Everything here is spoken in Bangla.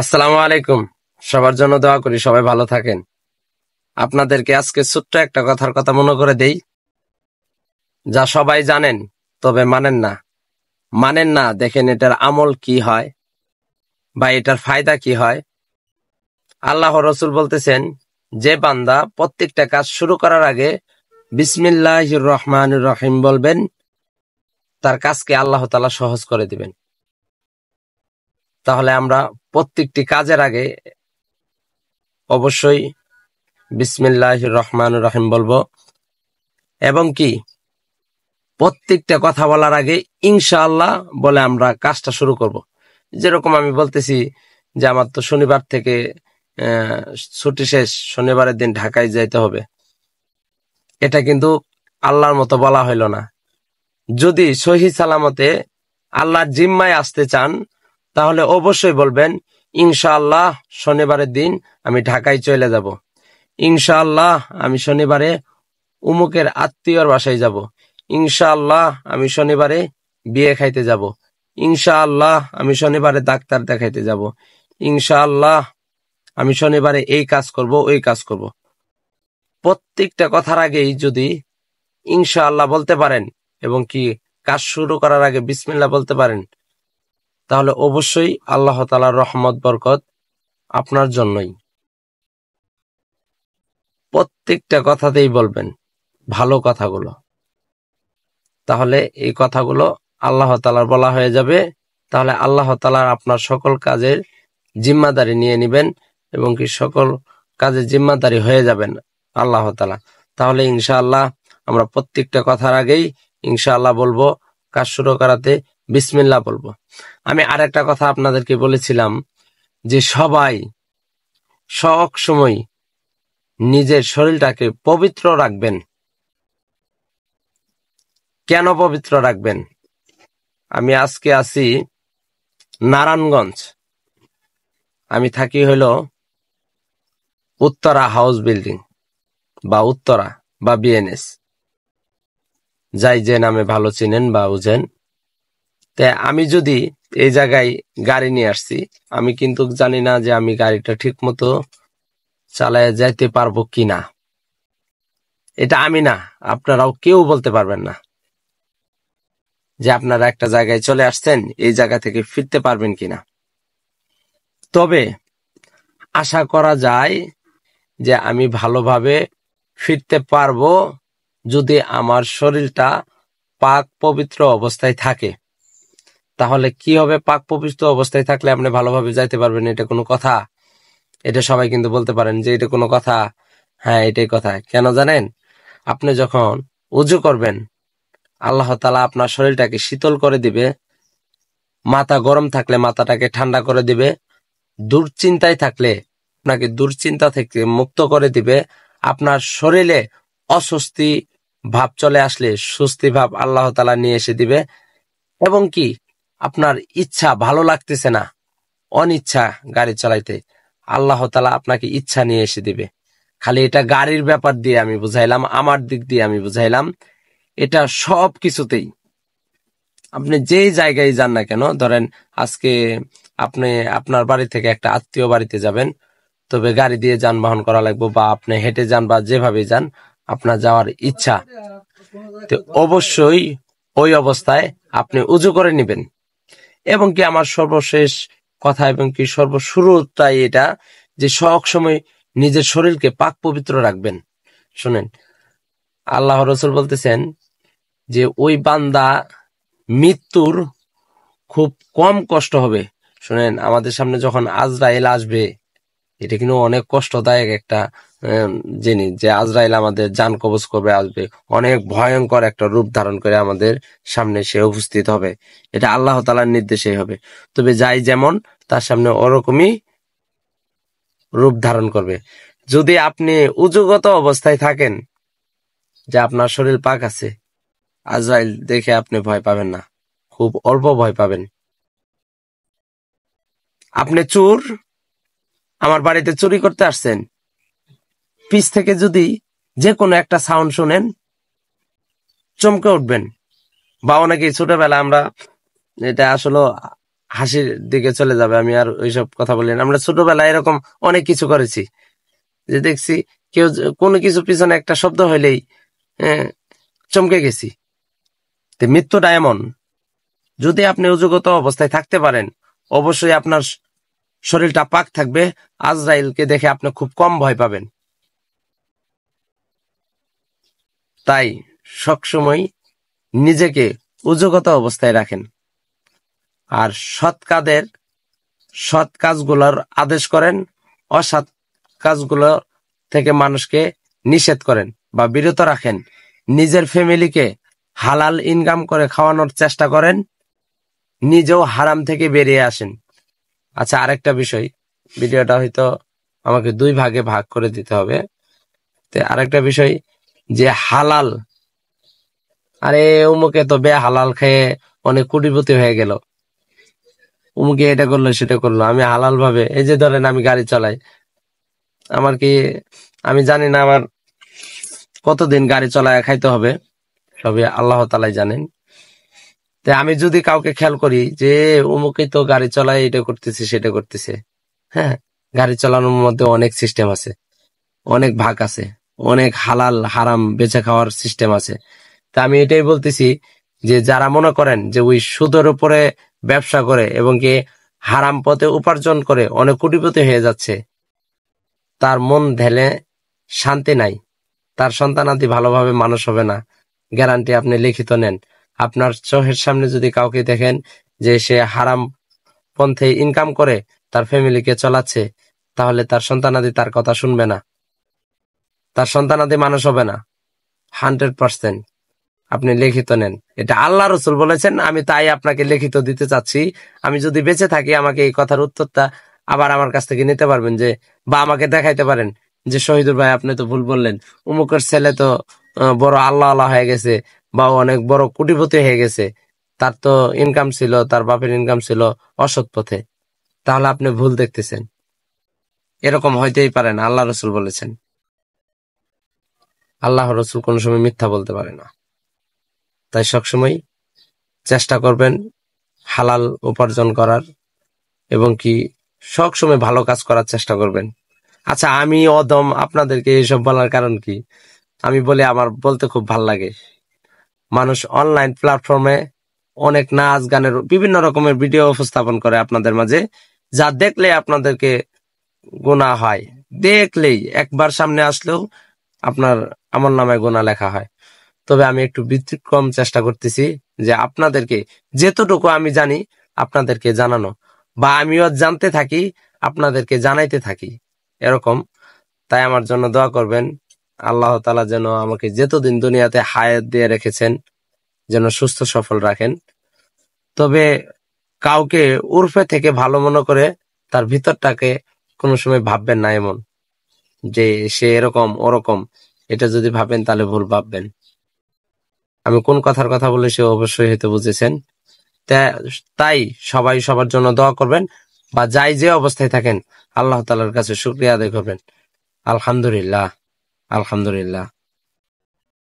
আসসালামু আলাইকুম। সবার জন্য দোয়া করি সবাই ভালো থাকেন। আপনাদেরকে আজকে ছোট্ট একটা কথার কথা মনে করে দেই, যা সবাই জানেন তবে মানেন না দেখেন এটার আমল কি হয় বা এটার ফায়দা কি হয়। আল্লাহ রসুল বলতেছেন, যে বান্দা প্রত্যেকটা কাজ শুরু করার আগে বিসমিল্লাহির রহমানির রহিম বলবেন, তার কাজকে আল্লাহ তাআলা সহজ করে দিবেন। তাহলে আমরা প্রত্যেকটি কাজের আগে অবশ্যই বিসমিল্লাহির রহমানির রহিম বলবো, এবং কি প্রত্যেকটা কথা বলার আগে ইনশাআল্লাহ বলে আমরা কাজটা শুরু করব। যেরকম আমি বলতেছি যে আমার তো শনিবার থেকে ছুটি শেষ, শনিবারের দিন ঢাকায় যাইতে হবে, এটা কিন্তু আল্লাহর মতো বলা হইল না। যদি সহি সালামতে আল্লাহর জিম্মায় আসতে চান তাহলে অবশ্যই বলবেন, ইনশাআল্লাহ শনিবারের দিন আমি ঢাকায় চলে যাব, ইনশাআল্লাহ আমি শনিবারে উমুকের আত্মীয়র বাসায় যাব, ইনশাআল্লাহ আমি শনিবারে বিয়ে খাইতে যাব, ইনশাআল্লাহ আমি শনিবারে ডাক্তার দেখাইতে যাব, ইনশাআল্লাহ আমি শনিবারে এই কাজ করব ওই কাজ করব। প্রত্যেকটা কথার আগেই যদি ইনশাআল্লাহ বলতে পারেন এবং কি কাজ শুরু করার আগে বিসমিল্লাহ বলতে পারেন, তাহলে অবশ্যই আল্লাহ তাআলার রহমত বরকত আপনার জন্যই। প্রত্যেকটা কথাতেই বলবেন ভালো কথাগুলো, তাহলে এই কথাগুলো আল্লাহ তাআলার বলা হয়ে যাবে। তাহলে আল্লাহ তাআলা আপনার সকল কাজের জিম্মাদারি নিয়ে নেবেন এবং কি সকল কাজের জিম্মাদারি হয়ে যাবেন আল্লাহ তাআলা। তাহলে ইনশাআল্লাহ আমরা প্রত্যেকটা কথার আগেই ইনশাআল্লাহ বলবো, কাজ শুরু করাতে বিসমিল্লাহ বলবো। আমি আরেকটা কথা আপনাদেরকে বলেছিলাম যে সবাই সব সময় নিজের শরীরটাকে পবিত্র রাখবেন। কেন পবিত্র রাখবেন? আমি আজকে আছি নারায়ণগঞ্জ, আমি থাকি হইল উত্তরা হাউস বিল্ডিং বা উত্তরা বা বিএনএস, যাই যে নামে ভালো চিনেন বা বুঝেন। তে আমি যদি এই জায়গায় গাড়ি নিয়ে আসছি, আমি কিন্তু জানি না যে আমি গাড়িটা ঠিক মতো চালায় যাইতে পারবো কিনা। এটা আমি না, আপনারাও কেউ বলতে পারবেন না যে আপনারা একটা জায়গায় চলে আসছেন, এই জায়গা থেকে ফিরতে পারবেন কিনা। তবে আশা করা যায় যে আমি ভালোভাবে ফিরতে পারবো যদি আমার শরীরটা পাক পবিত্র অবস্থায় থাকে। তাহলে কি হবে? পাক পবিত্র অবস্থায় থাকলে আপনি ভালোভাবে যাইতে পারবেন, এটা কোনো কথা? এটা সবাই কিন্তু বলতে পারেন যে এটা কোনো কথা। হ্যাঁ, এটাই কথা। কেন জানেন? আপনি যখন উযু করবেন, আল্লাহ তাআলা আপনার শরীরটাকে শীতল করে দিবে, মাথা গরম থাকলে মাথাটাকে ঠান্ডা করে দিবে, দুশ্চিন্তায় থাকলে আপনাকে দুশ্চিন্তা থেকে মুক্ত করে দিবে, আপনার শরীরে অস্বস্তি ভাব চলে আসলে স্বস্তি ভাব আল্লাহ তাআলা নিয়ে এসে দিবে, এবং কি আপনার ইচ্ছা ভালো লাগতেছে না, অনিচ্ছা গাড়ি চালাইতে, আল্লাহ তাআলা আপনাকে ইচ্ছা নিয়ে এসে দিবে। খালি এটা গাড়ির ব্যাপার দিয়ে আমি বুঝাইলাম, আমার দিক দিয়ে আমি বুঝাইলাম। এটা সব কিছুতেই আপনি যেই জায়গায় যান না কেন, ধরেন আজকে আপনি আপনার বাড়ি থেকে একটা আত্মীয় বাড়িতে যাবেন, তবে গাড়ি দিয়ে যানবাহন করা লাগবে বা আপনি হেঁটে যান বা যেভাবে যান আপনার যাওয়ার ইচ্ছা, তো অবশ্যই ওই অবস্থায় আপনি উযু করে নেবেন। এবং কি আমার সর্বশেষ কথা এবং কি সর্বশুরুটাই এটা যে সব সময় নিজের শরীরকে পাক পবিত্র রাখবেন। শুনেন, আল্লাহ রাসূল বলতেছেন যে ওই বান্দা মৃত্যুর খুব কম কষ্ট হবে। শুনেন, আমাদের সামনে যখন আজরাইল আসবে, এটা কিন্তু অনেক কষ্টদায়ক একটা জিনিস, যে আজরাইল আমাদের জান কবজ করবে আসবে, অনেক ভয়ঙ্কর একটা রূপ ধারণ করে আমাদের সামনে সে উপস্থিত হবে। এটা আল্লাহ তাআলার নির্দেশেই হবে। তবে যাই যেমন তার সামনে ওরকমই রূপ ধারণ করবে। যদি আপনি উযুগত অবস্থায় থাকেন, যে আপনার শরীর পাক আছে, আজরাইল দেখে আপনি ভয় পাবেন না, খুব অল্প ভয় পাবেন। আপনি চোর, আমার বাড়িতে চুরি করতে আসছেন, পিছ থেকে যদি যে কোনো একটা সাউন্ড শুনেন চমকে উঠবেন। বা অনেকে ছোটবেলা আমরা, এটা আসলে হাসির দিকে চলে যাবে। আমি আর ওইসব কথা বলি না। আমরা ছোটবেলায় এরকম অনেক কিছু করেছি, যে দেখছি কেউ কোনো কিছু পিছনে একটা শব্দ হইলেই চমকে গেছি। মৃত্যুটা এমন, যদি আপনি অজুগত অবস্থায় থাকতে পারেন, অবশ্যই আপনার শরীরটা পাক থাকবে। আজরাইলকে দেখে আপনি খুব কম ভয় পাবেন। তাই সবসময় নিজেকে অজুগত অবস্থায় রাখেন, আর সৎ কাজগুলোর আদেশ করেন, অসৎ কাজগুলো থেকে মানুষকে নিষেধ করেন বা বিরত রাখেন। নিজের ফ্যামিলিকে হালাল ইনকাম করে খাওয়ানোর চেষ্টা করেন, নিজেও হারাম থেকে বেরিয়ে আসেন। আচ্ছা, আরেকটা বিষয়, ভিডিওটা হয়তো আমাকে 2 ভাগে ভাগ করে দিতে হবে। আরেকটা বিষয়, যে হালাল, আরে উমুকে তো হালাল খেয়ে অনেক কোটিপতি হয়ে গেল, উমুকে এটা করলো সেটা করলো। আমি হালাল ভাবে, এই যে ধরেন আমি গাড়ি চালাই, আমার কি, আমি জানি না আমার কতদিন গাড়ি চালায় খাইতে হবে, সবই আল্লাহ তাআলাই জানেন। আমি যদি কাউকে খেয়াল করি যে উমুকে তো গাড়ি চালায়, এটা করতেছে সেটা করতেছে, হ্যাঁ, গাড়ি চালানোর মধ্যে অনেক সিস্টেম আছে, অনেক ভাগ আছে, অনেক হালাল হারাম বেঁচে খাওয়ার সিস্টেম আছে। তা আমি এটাই বলতেছি যে যারা মনে করেন যে ওই সুদের উপরে ব্যবসা করে এবং কি হারাম পথে উপার্জন করে অনেক কোটিপতি হয়ে যাচ্ছে, তার মন ঢেলে শান্তি নাই, তার সন্তানাদি ভালোভাবে মানুষ হবে না, গ্যারান্টি আপনি লিখিত নেন। আপনার চোখের সামনে যদি কাউকে দেখেন যে সে হারাম পন্থে ইনকাম করে তার ফ্যামিলিকে চালাচ্ছে, তাহলে তার সন্তানাদি তার কথা শুনবে না, তার সন্তানাদি মানুষ হবে না, 100%। আপনি লিখিত নেন, এটা আল্লাহ রসুল বলেছেন, আমি তাই আপনাকে লিখিত দিতে চাচ্ছি। আমি যদি বেঁচে থাকি, আমাকে এই কথার উত্তরটা আবার আমার কাছ থেকে নিতে পারবেন, যে বা আমাকে দেখাইতে পারেন যে শহীদুর ভাই আপনি তো ভুল বললেন, উমুকের ছেলে তো বড় আল্লাহ আল্লাহ হয়ে গেছে বা অনেক বড় কোটিপতি হয়ে গেছে, তার তো ইনকাম ছিল, তার বাপের ইনকাম ছিল অসৎ পথে। তাহলে আপনি ভুল দেখতেছেন, এরকম হইতেই পারে না। আল্লাহ রসুল বলেছেন, আল্লাহ রসুল কোন সময় মিথ্যা বলতে পারে না। তাই সবসময় চেষ্টা করবেন হালাল উপার্জন করার, এবং কি সবসময় ভালো কাজ করার চেষ্টা করবেন। আচ্ছা, আমি অদম আপনাদেরকে এইসব বলার কারণ কি? আমি বলি, আমার বলতে খুব ভাল লাগে। মানুষ অনলাইন প্ল্যাটফর্মে অনেক নাচ গানের বিভিন্ন রকমের ভিডিও উপস্থাপন করে আপনাদের মাঝে, যা দেখলে আপনাদেরকে গুনাহ হয়, দেখলেই একবার সামনে আসলেও আপনার আমলনামায় গুনাহ লেখা হয়। তবে আমি একটু ব্যতিক্রম চেষ্টা করতেছি, যে আপনাদেরকে যেতটুকু আমি জানি আপনাদেরকে জানানো, বা আমিও জানতে থাকি আপনাদেরকে জানাইতে থাকি, এরকম। তাই আমার জন্য দোয়া করবেন, আল্লাহ তাআলা যেন আমাকে যতদিন দুনিয়াতে হায়াত দিয়ে রেখেছেন যেন সুস্থ সফল রাখেন। তবে কাউকে উর্ফে থেকে ভালো মনে করে তার ভিতরটাকে কোনো সময় ভাববেন না এমন যে সে এরকম ওরকম, এটা যদি ভাবেন তাহলে ভুল ভাববেন। আমি কোন কথার কথা বলে সে অবশ্যই হয়তো বুঝেছেন। তাই সবাই সবার জন্য দোয়া করবেন, বা যাই যে অবস্থায় থাকেন আল্লাহ তাআলার কাছে শুকরিয়া আদায় করবেন। আলহামদুলিল্লাহ, আলহামদুলিল্লাহ।